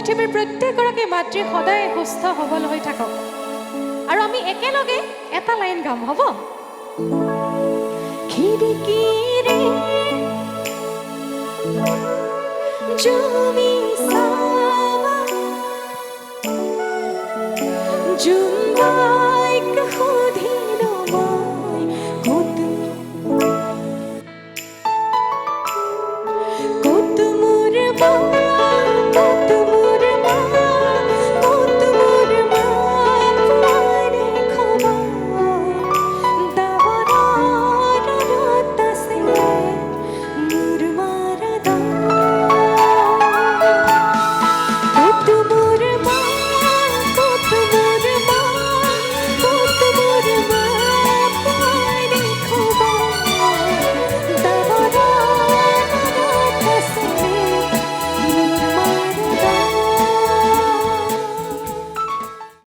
পৃথিৱীৰ প্ৰত্যেকগৰাকী মাতৃ সদায় সুস্থ সবল হৈ থাকক আৰু আমি একেলগে এটা লাইন গাম হ'ব খিৰিকীৰে জুমি চাবা জুম্বা